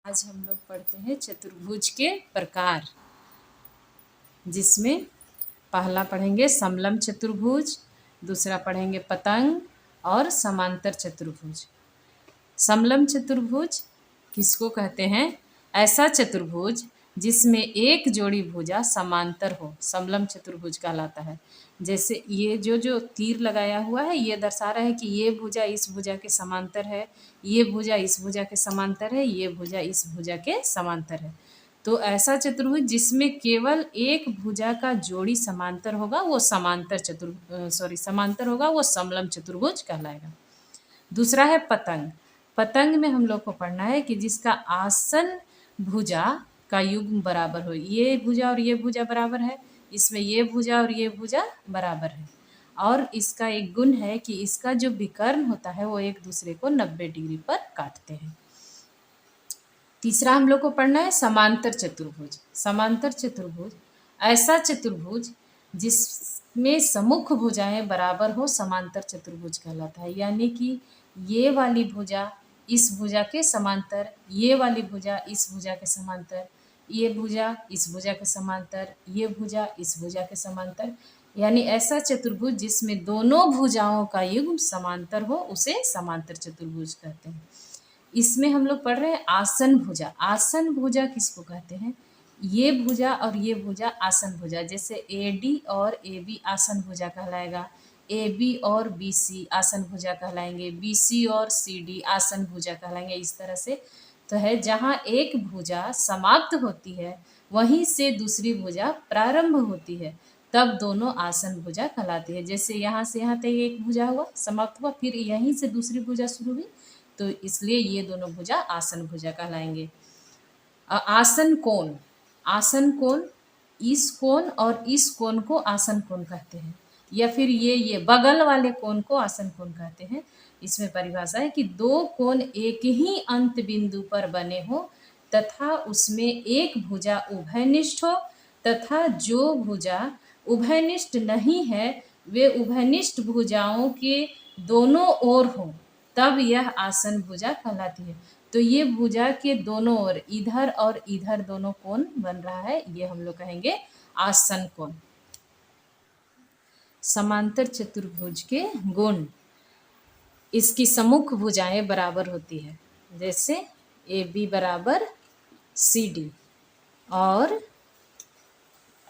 आज हम लोग पढ़ते हैं चतुर्भुज के प्रकार, जिसमें पहला पढ़ेंगे समलम चतुर्भुज, दूसरा पढ़ेंगे पतंग और समांतर चतुर्भुज। समलम चतुर्भुज किसको कहते हैं? ऐसा चतुर्भुज जिसमें एक जोड़ी भुजा समांतर हो, समलम चतुर्भुज कहलाता है। जैसे ये जो तीर लगाया हुआ है, ये दर्शा रहा है कि ये भुजा इस भुजा के समांतर है, ये भुजा इस भुजा के समांतर है, ये भुजा इस भुजा के समांतर है। तो ऐसा चतुर्भुज जिसमें केवल एक भुजा का जोड़ी समांतर होगा वो समांतर होगा, वो समलम चतुर्भुज कहलाएगा। दूसरा है पतंग। पतंग में हम लोग को पढ़ना है कि जिसका आसन भुजा का युग्म बराबर हो। ये भुजा और ये भुजा बराबर है, इसमें ये भुजा और ये भुजा बराबर है। और इसका एक गुण है कि इसका जो विकर्ण होता है वो एक दूसरे को 90 डिग्री पर काटते हैं। तीसरा हम लोग को पढ़ना है समांतर चतुर्भुज। समांतर चतुर्भुज ऐसा चतुर्भुज जिसमें सम्मुख भुजाएं बराबर हो, समांतर चतुर्भुज कहलाता है। यानी कि ये वाली भुजा इस भुजा के समांतर, ये वाली भुजा इस भुजा के समांतर, ये भुजा इस भुजा के समांतर, ये भुजा इस भुजा के समांतर। यानी ऐसा चतुर्भुज जिसमें दोनों भुजाओं का युग्म समांतर हो उसे समांतर चतुर्भुज कहते हैं। इसमें हम लोग पढ़ रहे हैं आसन भुजा। आसन भुजा किसको कहते हैं? ये भुजा और ये भुजा आसन भुजा। जैसे AD और AB आसन भुजा कहलाएगा, AB और BC आसन भुजा कहलाएंगे, BC और CD आसन भुजा कहलाएंगे। इस तरह से तो है, जहाँ एक भुजा समाप्त होती है वहीं से दूसरी भुजा प्रारंभ होती है, तब दोनों आसन भुजा कहलाती है। जैसे यहाँ से यहाँ तक एक भुजा हुआ, समाप्त हुआ, फिर यहीं से दूसरी भुजा शुरू हुई, तो इसलिए ये दोनों भुजा आसन भुजा कहलाएंगे। आसन कोण। आसन कोण इस कोण और इस कोण को आसन कोण कहते हैं, या फिर ये बगल वाले कोण को आसन कोण कहते हैं। इसमें परिभाषा है कि दो कोण एक ही अंत बिंदु पर बने हो तथा उसमें एक भुजा उभयनिष्ठ हो, तथा जो भुजा उभयनिष्ठ नहीं है वे उभयनिष्ठ भुजाओं के दोनों ओर हो, तब यह आसन भुजा कहलाती है। तो ये भुजा के दोनों ओर, इधर और इधर दोनों कोण बन रहा है, ये हम लोग कहेंगे आसन कोण। समांतर चतुर्भुज के गुण, इसकी सम्मुख भुजाएं बराबर होती है। जैसे AB बराबर CD और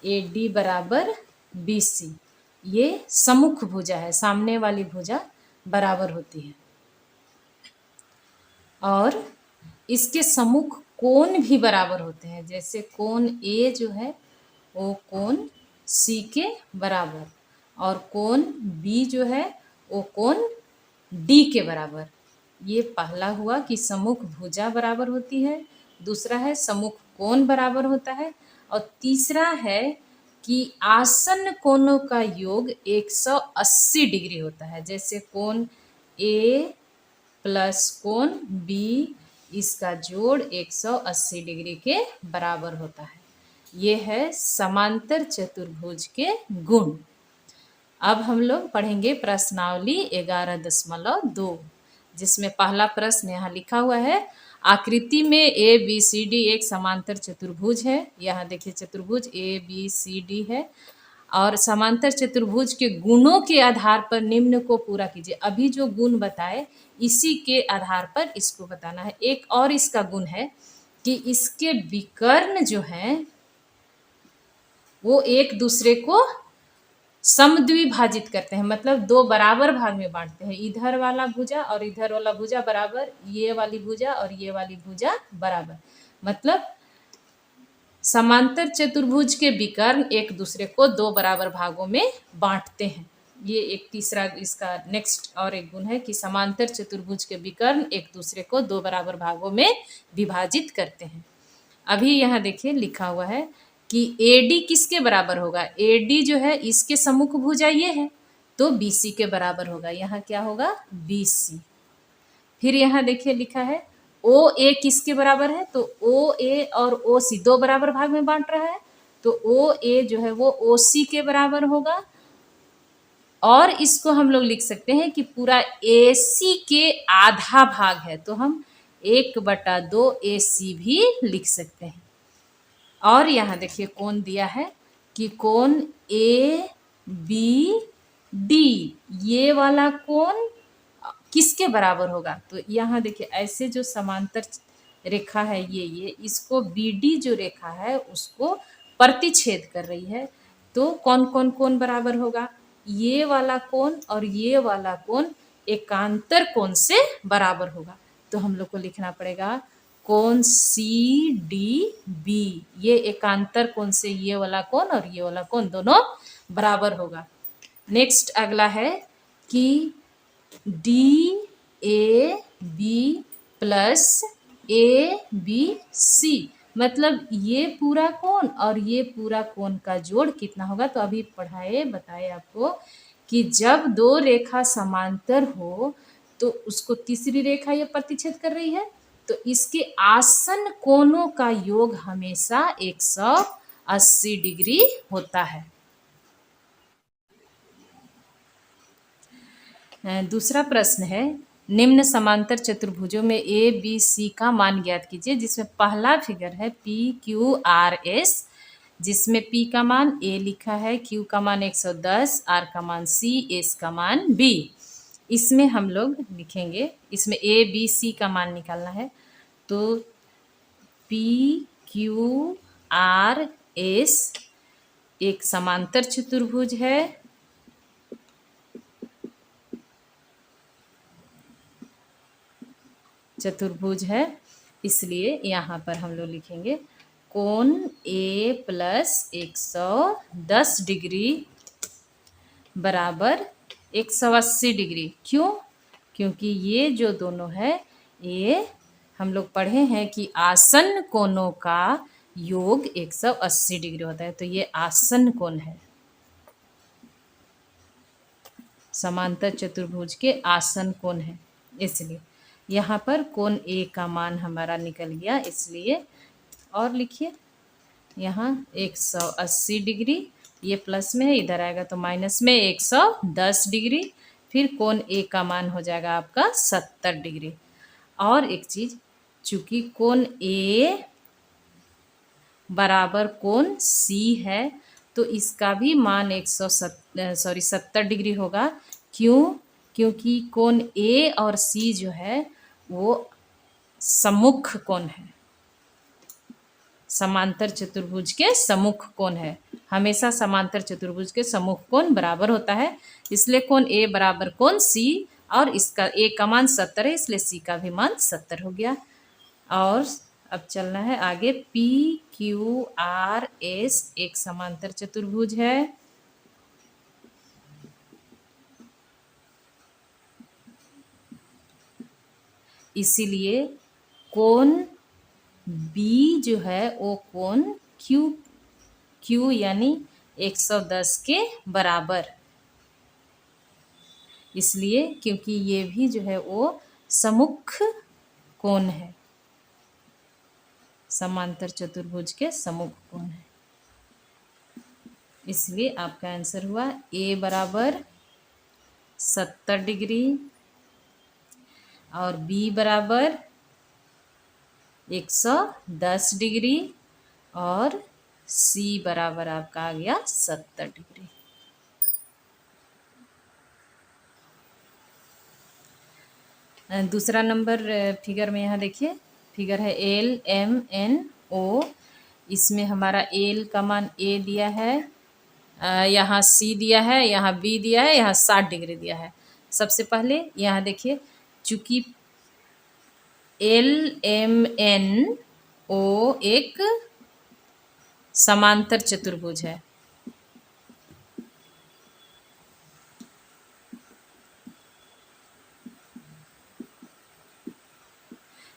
AD बराबर BC, ये सम्मुख भुजा है, सामने वाली भुजा बराबर होती है। और इसके सम्मुख कोण भी बराबर होते हैं। जैसे कोण A जो है वो कोण C के बराबर, और कोण B जो है वो कोण D के बराबर। ये पहला हुआ कि सम्मुख भुजा बराबर होती है, दूसरा है सम्मुख कोण बराबर होता है, और तीसरा है कि आसन कोणों का योग 180 डिग्री होता है। जैसे कोण A प्लस कोण B, इसका जोड़ 180 डिग्री के बराबर होता है। ये है समांतर चतुर्भुज के गुण। अब हम लोग पढ़ेंगे प्रश्नावली 11.2, जिसमें पहला प्रश्न यहाँ लिखा हुआ है, आकृति में ABCD एक समांतर चतुर्भुज है। यहाँ देखिए चतुर्भुज ABCD है, और समांतर चतुर्भुज के गुणों के आधार पर निम्न को पूरा कीजिए। अभी जो गुण बताए इसी के आधार पर इसको बताना है। एक और इसका गुण है कि इसके विकर्ण जो हैं वो एक दूसरे को समद्विभाजित करते हैं, मतलब दो बराबर भाग में बांटते हैं। इधर वाला भुजा और इधर वाला भुजा बराबर, ये वाली भुजा और ये वाली भुजा बराबर, मतलब समांतर चतुर्भुज के विकर्ण एक दूसरे को दो बराबर भागों में बांटते हैं। ये एक तीसरा इसका नेक्स्ट और एक गुण है कि समांतर चतुर्भुज के विकर्ण एक दूसरे को दो बराबर भागों में विभाजित करते हैं। अभी यहाँ देखिए लिखा हुआ है कि AD किसके बराबर होगा? AD जो है इसके सम्मुख भुजा ये है, तो BC के बराबर होगा। यहाँ क्या होगा? BC। फिर यहाँ देखिए लिखा है OA किसके बराबर है? तो OA और OC दो बराबर भाग में बांट रहा है, तो OA जो है वो OC के बराबर होगा। और इसको हम लोग लिख सकते हैं कि पूरा AC के आधा भाग है, तो हम 1/2 AC भी लिख सकते हैं। और यहाँ देखिए कोण दिया है कि कोण ए बी डी, ये वाला कोण किसके बराबर होगा? तो यहाँ देखिए ऐसे जो समांतर रेखा है ये इसको BD जो रेखा है उसको प्रतिच्छेद कर रही है। तो कौन कौन कोण बराबर होगा? ये वाला कोण और ये वाला कोण एकांतर कोण से बराबर होगा। तो हम लोग को लिखना पड़ेगा कोण CDB, ये एकांतर कोण से ये वाला कोण और ये वाला कोण दोनों बराबर होगा। नेक्स्ट अगला है कि DAB प्लस ABC, मतलब ये पूरा कोण और ये पूरा कोण का जोड़ कितना होगा? तो अभी बताए आपको कि जब दो रेखा समांतर हो तो उसको तीसरी रेखा ये प्रतिच्छेद कर रही है, तो इसके आसन कोणों का योग हमेशा 180 डिग्री होता है। दूसरा प्रश्न है, निम्न समांतर चतुर्भुजों में ABC का मान ज्ञात कीजिए, जिसमें पहला फिगर है PQRS, जिसमें P का मान A लिखा है, Q का मान 110, R का मान C, S का मान B। इसमें हम लोग लिखेंगे, इसमें ABC का मान निकालना है। तो PQRS एक समांतर चतुर्भुज है, इसलिए यहाँ पर हम लोग लिखेंगे कोण A प्लस 110 डिग्री बराबर 180 डिग्री। क्यों? क्योंकि ये जो दोनों है ये हम लोग पढ़े हैं कि आसन कोणों का योग 180 डिग्री होता है, तो ये आसन कोण है, समांतर चतुर्भुज के आसन कोण है। इसलिए यहाँ पर कोण A का मान हमारा निकल गया, इसलिए और लिखिए यहाँ 180 डिग्री, ये प्लस में है, इधर आएगा तो माइनस में 110 डिग्री, फिर कोण A का मान हो जाएगा आपका 70 डिग्री। और एक चीज़, चूंकि कोण A बराबर कोण C है तो इसका भी मान 70 डिग्री होगा। क्यों? क्योंकि कोण A और C जो है वो सम्मुख कोण है, समांतर चतुर्भुज के सम्मुख कोण है। हमेशा समांतर चतुर्भुज के सम्मुख कोण बराबर होता है, इसलिए कोण A बराबर कोण C, और इसका A का मान 70 है, इसलिए C का भी मान 70 हो गया। और अब चलना है आगे। PQRS एक समांतर चतुर्भुज है, इसीलिए कोण B जो है वो कोण Q यानी 110 के बराबर, इसलिए क्योंकि ये भी जो है वो सम्मुख कोण है, समांतर चतुर्भुज के सम्मुख कोण है, इसलिए आपका आंसर हुआ A बराबर 70 डिग्री और B बराबर 110 डिग्री और C बराबर आपका आ गया 70 डिग्री। दूसरा नंबर फिगर में यहाँ देखिए, फिगर है LMNO, इसमें हमारा L का मान A दिया है, यहाँ C दिया है, यहाँ B दिया है, यहाँ 60 डिग्री दिया है। सबसे पहले यहाँ देखिए, चूंकि LMNO एक समांतर चतुर्भुज है,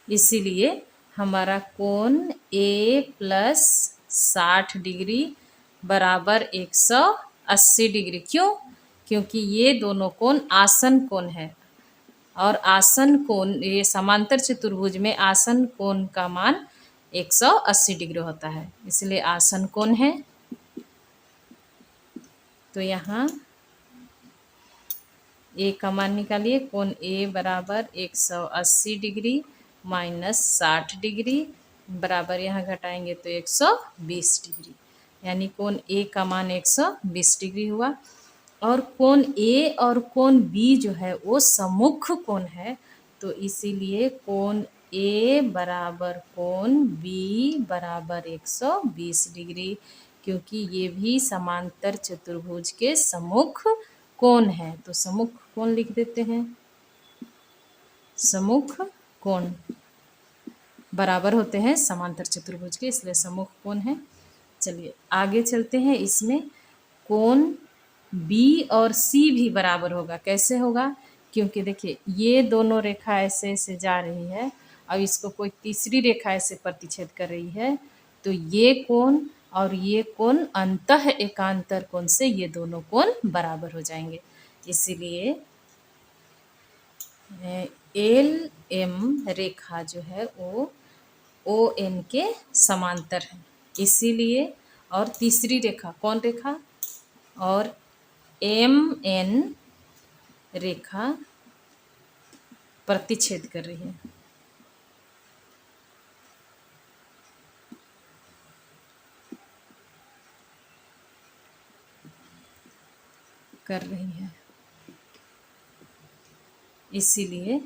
इसीलिए हमारा कोण A प्लस 60 डिग्री बराबर 180 डिग्री। क्यों? क्योंकि ये दोनों कोण आसन कोण है, और आसन कोण, ये समांतर चतुर्भुज में आसन कोण का मान 180 डिग्री होता है, इसलिए आसन कोण है। तो यहाँ A का मान निकालिए, कोण A बराबर 180 डिग्री माइनस 60 डिग्री बराबर यहाँ घटाएंगे तो 120 डिग्री, यानी कोण ए का मान 120 डिग्री हुआ। और कोण ए और कोण बी जो है वो सम्मुख कोण है, तो इसीलिए कोण ए बराबर कोण बी बराबर 120 डिग्री, क्योंकि ये भी समांतर चतुर्भुज के सम्मुख कोण है। तो सम्मुख कोण लिख देते हैं, सम्मुख कोण बराबर होते हैं समांतर चतुर्भुज के, इसलिए सम्मुख कोण है। चलिए आगे चलते हैं। इसमें कोण बी और सी भी बराबर होगा। कैसे होगा? क्योंकि देखिए ये दोनों रेखा ऐसे ऐसे जा रही है और इसको कोई तीसरी रेखा ऐसे प्रतिच्छेद कर रही है, तो ये कोण और ये कोण अंतः एकांतर कोण से ये दोनों कोण बराबर हो जाएंगे। इसीलिए एल एम रेखा जो है वो ओ एन के समांतर है, इसीलिए। और तीसरी रेखा कौन रेखा? और एम एन रेखा प्रतिच्छेद कर रही है, इसीलिए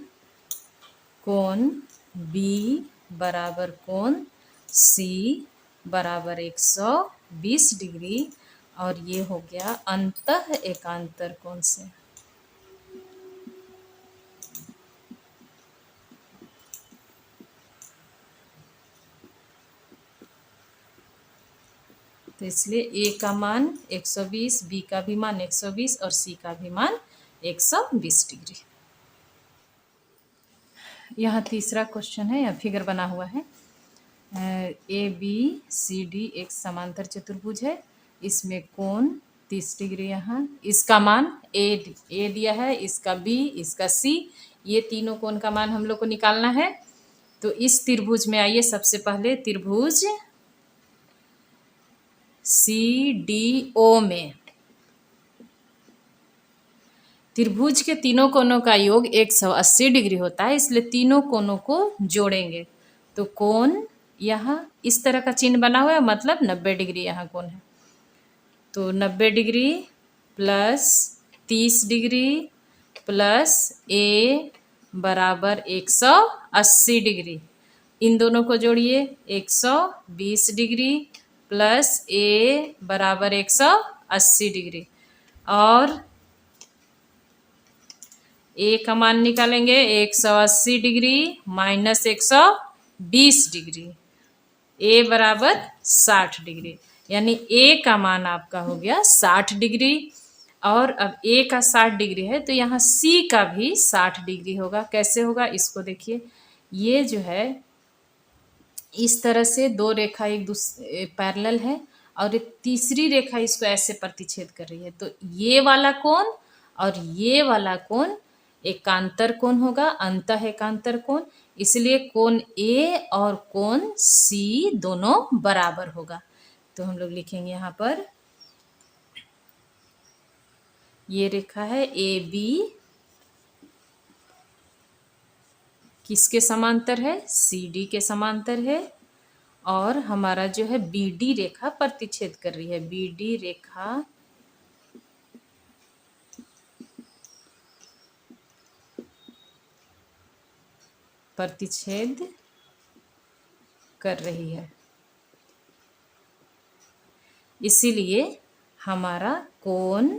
कोण बी बराबर कोण सी बराबर 120 डिग्री, और ये हो गया अंतः एकांतर कोण से। तो इसलिए ए का मान 120, बी का भी मान 120 और सी का भी मान 120 डिग्री। यहाँ तीसरा क्वेश्चन है, या फिगर बना हुआ है। ए बी सी डी एक समांतर चतुर्भुज है, इसमें कोण 30 डिग्री, यहाँ इसका मान ए दिया है, इसका बी, इसका सी, ये तीनों कोण का मान हम लोग को निकालना है। तो इस त्रिभुज में आइए, सबसे पहले त्रिभुज सी डी ओ में त्रिभुज के तीनों कोणों का योग 180 डिग्री होता है, इसलिए तीनों कोणों को जोड़ेंगे। तो कोण यहाँ इस तरह का चिन्ह बना हुआ है, मतलब 90 डिग्री यहाँ कोण है। तो 90 डिग्री प्लस 30 डिग्री प्लस ए बराबर 180 डिग्री, इन दोनों को जोड़िए। 120 डिग्री प्लस ए बराबर 180 डिग्री, और ए का मान निकालेंगे 180 डिग्री माइनस 120 डिग्री, ए बराबर 60 डिग्री, यानी ए का मान आपका हो गया 60 डिग्री। और अब ए का 60 डिग्री है तो यहाँ सी का भी 60 डिग्री होगा। कैसे होगा इसको देखिए, ये जो है इस तरह से दो रेखा एक दूसरे पैरेलल है, और एक तीसरी रेखा इसको ऐसे प्रतिच्छेद कर रही है, तो ये वाला कोण और ये वाला कोण एकांतर कोण होगा, अंतः एकांतर कोण, इसलिए कोण ए और कोण सी दोनों बराबर होगा। तो हम लोग लिखेंगे यहाँ पर, ये रेखा है ए बी, किसके समांतर है? सी डी के समांतर है, और हमारा जो है बी डी रेखा प्रतिच्छेद कर रही है, बी डी रेखा प्रतिच्छेद कर रही है, इसीलिए हमारा कोण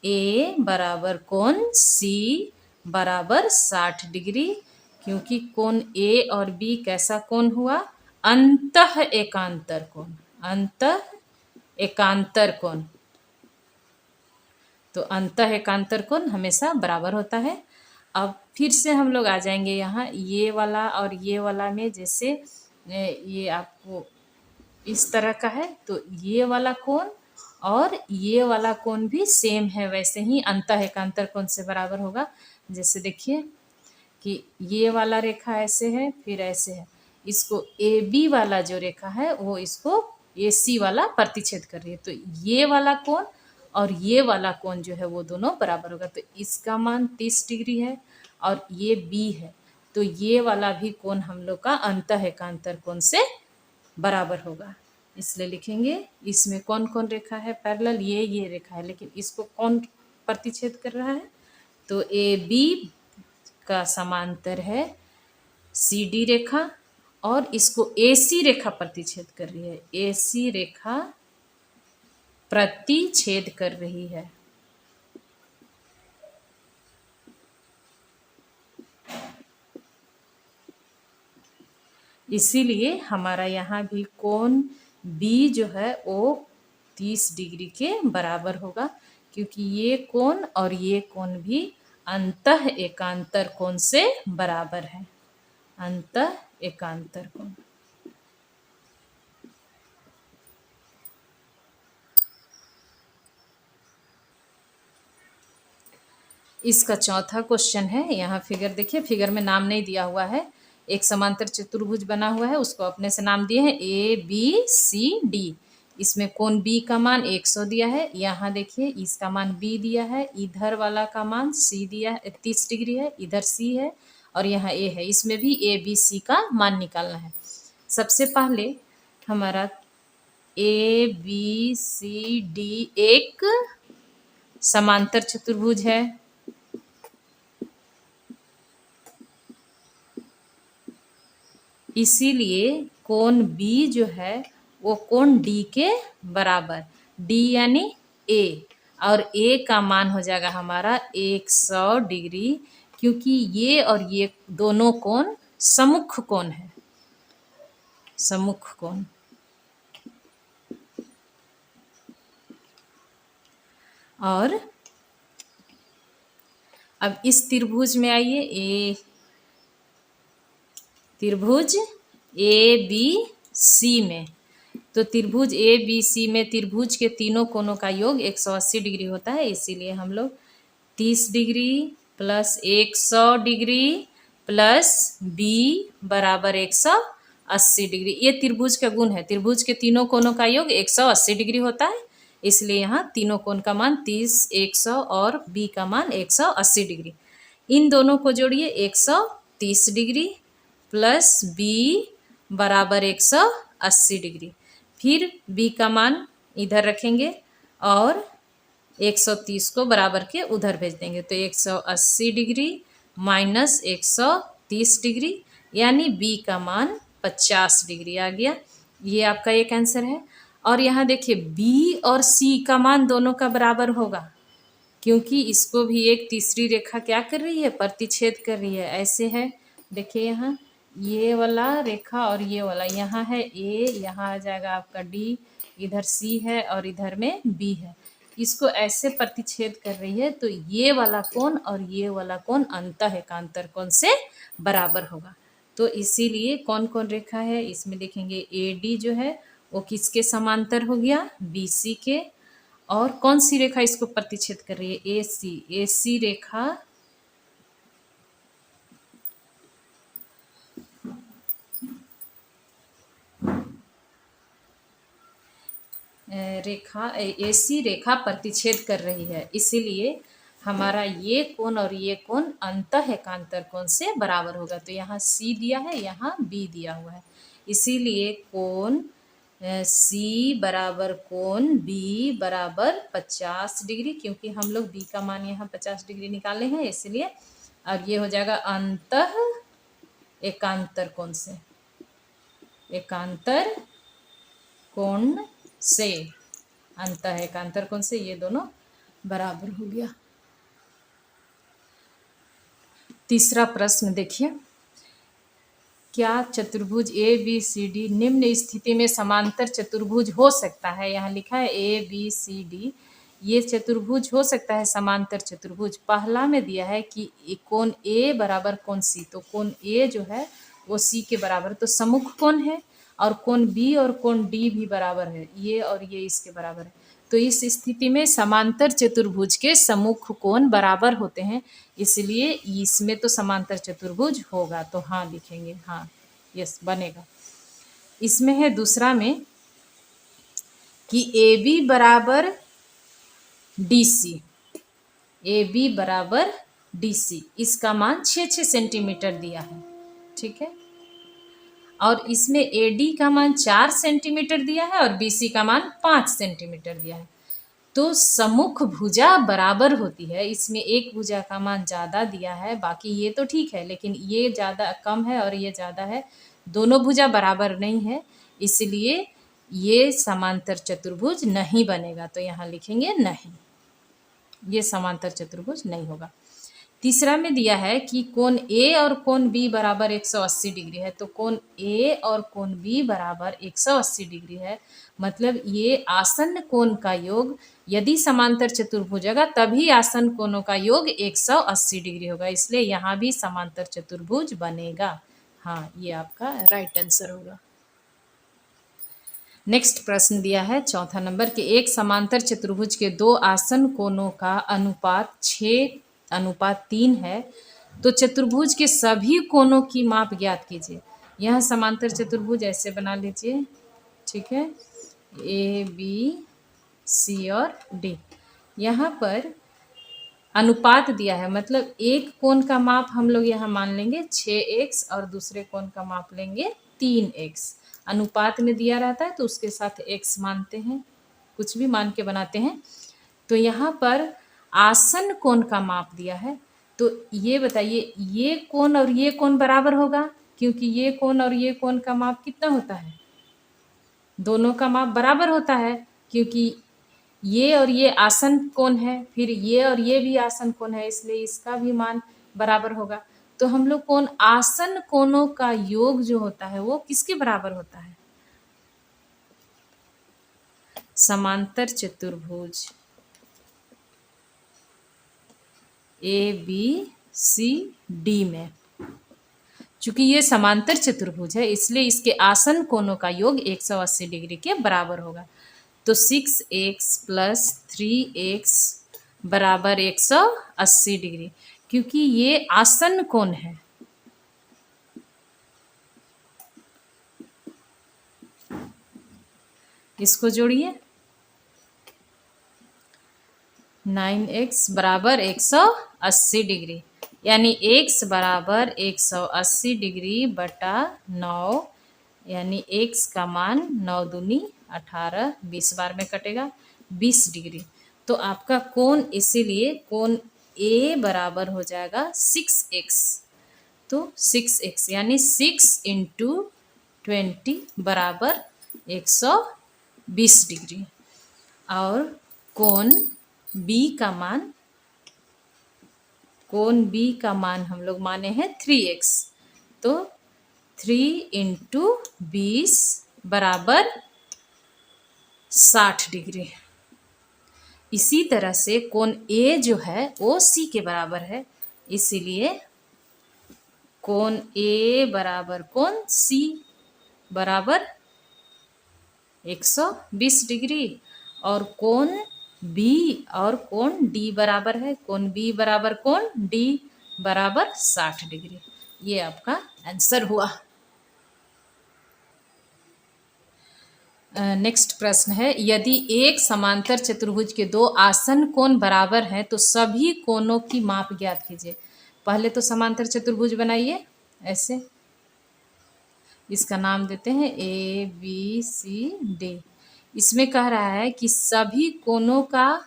ए बराबर कोण सी बराबर 60 डिग्री, क्योंकि कोण ए और बी कैसा कोण हुआ? अंतः एकांतर कोण, अंतः एकांतर कोण। तो अंतः एकांतर कोण हमेशा बराबर होता है। अब फिर से हम लोग आ जाएंगे यहाँ, ये वाला और ये वाला में, जैसे ये आपको इस तरह का है, तो ये वाला कोण और ये वाला कोण भी सेम है, वैसे ही अंतः एकांतर कोण से बराबर होगा। जैसे देखिए कि ये वाला रेखा ऐसे है, फिर ऐसे है, इसको ए बी वाला जो रेखा है वो इसको ए सी वाला प्रतिच्छेद कर रही है, तो ये वाला कोण और ये वाला कोण जो है वो दोनों बराबर होगा। तो इसका मान 30 डिग्री है और ये बी है, तो ये वाला भी कोण हम लोग का अंतः एकांतर कोण से बराबर होगा। इसलिए लिखेंगे इसमें कौन कौन रेखा है पैरेलल, ये रेखा है, लेकिन इसको कौन प्रतिच्छेद कर रहा है, तो ए बी का समांतर है सी डी रेखा, और इसको ए सी रेखा प्रतिच्छेद कर रही है, ए सी रेखा प्रतिच्छेद कर रही है। इसीलिए हमारा यहाँ भी कोण बी जो है वो 30 डिग्री के बराबर होगा, क्योंकि ये कोण और ये कोण भी अंतः एकांतर कोण से बराबर है, अंतः एकांतर कोण। इसका चौथा क्वेश्चन है, यहाँ फिगर देखिए, फिगर में नाम नहीं दिया हुआ है, एक समांतर चतुर्भुज बना हुआ है, उसको अपने से नाम दिए हैं ए बी सी डी। इसमें कोण बी का मान 100 दिया है, यहाँ देखिए इसका मान बी दिया है, इधर वाला का मान सी दिया है 30 डिग्री है, इधर सी है और यहाँ ए है, इसमें भी ए बी सी का मान निकालना है। सबसे पहले हमारा ए बी सी डी एक समांतर चतुर्भुज है, इसीलिए कोण बी जो है वो कोण डी के बराबर, डी यानी ए, और ए का मान हो जाएगा हमारा 100 डिग्री, क्योंकि ये और ये दोनों कोण सम्मुख कोण है, सम्मुख कोण। और अब इस त्रिभुज में आइए, त्रिभुज ए बी सी में, तो त्रिभुज ए बी सी में त्रिभुज के तीनों कोणों का योग 180 डिग्री होता है, इसीलिए हम लोग 30 degree plus 100 degree plus B बराबर 180 डिग्री, ये त्रिभुज का गुण है, त्रिभुज के तीनों कोणों का योग 180 डिग्री होता है, इसलिए यहाँ तीनों कोण का मान 30, 100 और बी का मान 180 डिग्री। इन दोनों को जोड़िए 130 डिग्री प्लस बी बराबर 180 डिग्री, फिर बी का मान इधर रखेंगे और 130 को बराबर के उधर भेज देंगे, तो 180 डिग्री माइनस 130 डिग्री यानी बी का मान 50 डिग्री आ गया। ये आपका एक आंसर है। और यहाँ देखिए बी और सी का मान दोनों का बराबर होगा, क्योंकि इसको भी एक तीसरी रेखा क्या कर रही है, प्रतिच्छेद कर रही है। ऐसे है, देखिए यहाँ ये वाला रेखा और ये वाला, यहाँ है ए, यहाँ आ जाएगा आपका डी, इधर सी है और इधर में बी है, इसको ऐसे प्रतिच्छेद कर रही है, तो ये वाला कोण और ये वाला कोण अंतः एकांतर कोण से बराबर होगा। तो इसीलिए कौन कौन रेखा है इसमें देखेंगे, ए डी जो है वो किसके समांतर हो गया, बी सी के, और कौन सी रेखा इसको प्रतिच्छेद कर रही है, ए सी, ए सी रेखा ऐसी रेखा प्रतिच्छेद कर रही है, इसीलिए हमारा ये कोण और ये कोण अंतः एकांतर कोण से बराबर होगा। तो यहाँ सी दिया है, यहाँ बी दिया हुआ है, इसीलिए कोण सी बराबर कोण बी बराबर 50 डिग्री, क्योंकि हम लोग बी का मान यहाँ 50 डिग्री निकाले हैं, इसलिए अब ये हो जाएगा अंतः एकांतर कोण से, एकांतर कोण से, अंतः एकांतर कोण से ये दोनों बराबर हो गया। तीसरा प्रश्न देखिए, क्या चतुर्भुज ए बी सी डी निम्न स्थिति में समांतर चतुर्भुज हो सकता है। यहाँ लिखा है ए बी सी डी, ये चतुर्भुज हो सकता है समांतर चतुर्भुज। पहला में दिया है कि कोण ए बराबर कोण सी, तो कोण ए जो है वो सी के बराबर, तो सम्मुख कोण है, और कोण बी और कोण डी भी बराबर है, ये और ये इसके बराबर है। तो इस स्थिति में समांतर चतुर्भुज के सम्मुख कोण बराबर होते हैं, इसलिए इसमें तो समांतर चतुर्भुज होगा, तो हाँ लिखेंगे, हाँ यस बनेगा। इसमें है दूसरा में कि ए बी बराबर डी सी, ए बी बराबर डी सी, इसका मान 6-6 सेंटीमीटर दिया है, ठीक है। और इसमें AD का मान 4 सेंटीमीटर दिया है और BC का मान 5 सेंटीमीटर दिया है। तो सम्मुख भुजा बराबर होती है। इसमें एक भुजा का मान ज़्यादा दिया है, बाकी ये तो ठीक है, लेकिन ये ज़्यादा कम है और ये ज़्यादा है। दोनों भुजा बराबर नहीं है, इसलिए ये समांतर चतुर्भुज नहीं बनेगा। तो यहाँ लिखेंगे नहीं, ये समांतर चतुर्भुज नहीं होगा। तीसरा में दिया है कि कोण A और कोण B बराबर 180 डिग्री है। तो कोण A और कोण B बराबर 180 डिग्री है, मतलब ये आसन्न कोण का योग, यदि समांतर चतुर्भुज होगा तभी आसन्न कोणों का योग 180 डिग्री होगा, इसलिए यहाँ भी समांतर चतुर्भुज बनेगा। हाँ, ये आपका राइट आंसर होगा। नेक्स्ट प्रश्न दिया है चौथा नंबर के, एक समांतर चतुर्भुज के दो आसन्न कोणों का अनुपात 6:3 है, तो चतुर्भुज के सभी कोणों की माप ज्ञात कीजिए। यह समांतर चतुर्भुज ऐसे बना लीजिए, ठीक है, ABC और D। यहाँ पर अनुपात दिया है, मतलब एक कोण का माप हम लोग यहाँ मान लेंगे 6x और दूसरे कोण का माप लेंगे 3x। अनुपात में दिया रहता है तो उसके साथ x मानते हैं, कुछ भी मान के बनाते हैं। तो यहाँ पर आसन्न कोण का माप दिया है, तो ये बताइए ये कोण और ये कोण बराबर होगा, क्योंकि ये कोण और ये कोण का माप कितना होता है, दोनों का माप बराबर होता है, क्योंकि ये और ये आसन्न कोण है, फिर ये और ये भी आसन्न कोण है, इसलिए इसका भी मान बराबर होगा। तो हम लोग कोण आसन्न कोणों का योग जो होता है वो किसके बराबर होता है, समांतर चतुर्भुज ABCD में। चूंकि ये समांतर चतुर्भुज है इसलिए इसके आसन्न कोणों का योग 180 डिग्री के बराबर होगा। तो 6x + 3x बराबर 180 डिग्री, क्योंकि ये आसन्न कोण है। इसको जोड़िए, 9x बराबर 180 डिग्री, यानी x बराबर 180 डिग्री बटा 9, यानी x का मान 9 दूनी 18, 20 बार में कटेगा 20 डिग्री। तो आपका कोण, इसीलिए कोण A बराबर हो जाएगा 6x। तो 6x यानी 6 × 20 बराबर 120 डिग्री। और कोण B का मान हम लोग माने हैं 3x, तो 3 × 20 बराबर 60 डिग्री। इसी तरह से कोण A जो है वो C के बराबर है, इसीलिए कोण A बराबर कोण C बराबर 120 डिग्री, और कोण B और कोण D बराबर है, कोण B बराबर कोण D बराबर 60 डिग्री। ये आपका आंसर हुआ। नेक्स्ट प्रश्न है, यदि एक समांतर चतुर्भुज के दो आसन्न कोण बराबर हैं तो सभी कोणों की माप ज्ञात कीजिए। पहले तो समांतर चतुर्भुज बनाइए ऐसे, इसका नाम देते हैं ABCD। इसमें कह रहा है कि सभी कोणों का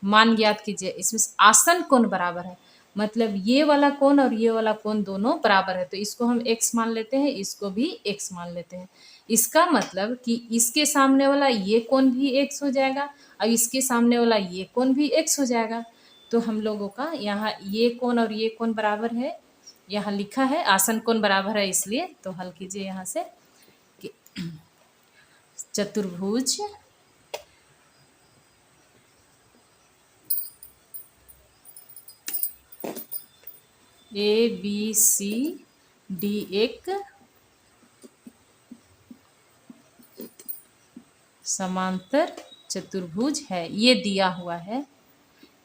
मान ज्ञात कीजिए। इसमें आसन्न कोण बराबर है, मतलब ये वाला कोण और ये वाला कोण दोनों बराबर है, तो इसको हम x मान लेते हैं, इसको भी x मान लेते हैं। इसका मतलब कि इसके सामने वाला ये कोण भी x हो जाएगा और इसके सामने वाला ये कोण भी x हो जाएगा। तो हम लोगों का यहाँ ये कोण और ये कोण बराबर है, यहाँ लिखा है आसन्न कोण बराबर है, इसलिए तो हल कीजिए यहाँ से कि चतुर्भुज ABCD एक समांतर चतुर्भुज है, ये दिया हुआ है।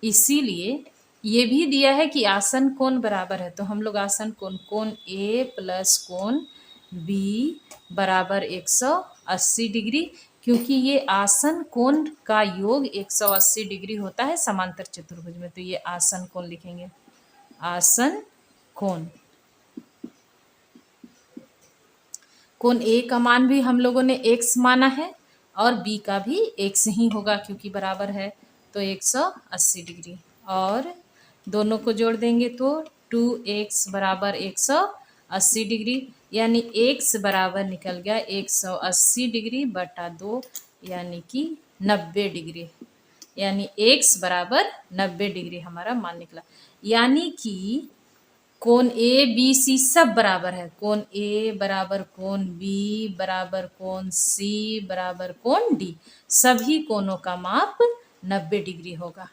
इसीलिए ये भी दिया है कि आसन्न कोण बराबर है, तो हम लोग आसन्न कोण A + कोण B बराबर 180 डिग्री, क्योंकि ये आसन्न कोण का योग 180 डिग्री होता है समांतर चतुर्भुज में, तो ये आसन्न कोण लिखेंगे, आसन्न कोण। कोण ए का मान भी हम लोगों ने x माना है और बी का भी x ही होगा क्योंकि बराबर है, तो 180 डिग्री। और दोनों को जोड़ देंगे तो 2x बराबर 180 डिग्री, यानी x बराबर निकल गया 180 डिग्री बटा 2, यानी कि 90 डिग्री। यानी x बराबर 90 डिग्री हमारा मान निकला। यानी कि कोण ए बी सी सब बराबर है। कोण ए बराबर कोण बी बराबर कोण सी बराबर कोण डी, सभी कोणों का माप 90 डिग्री होगा।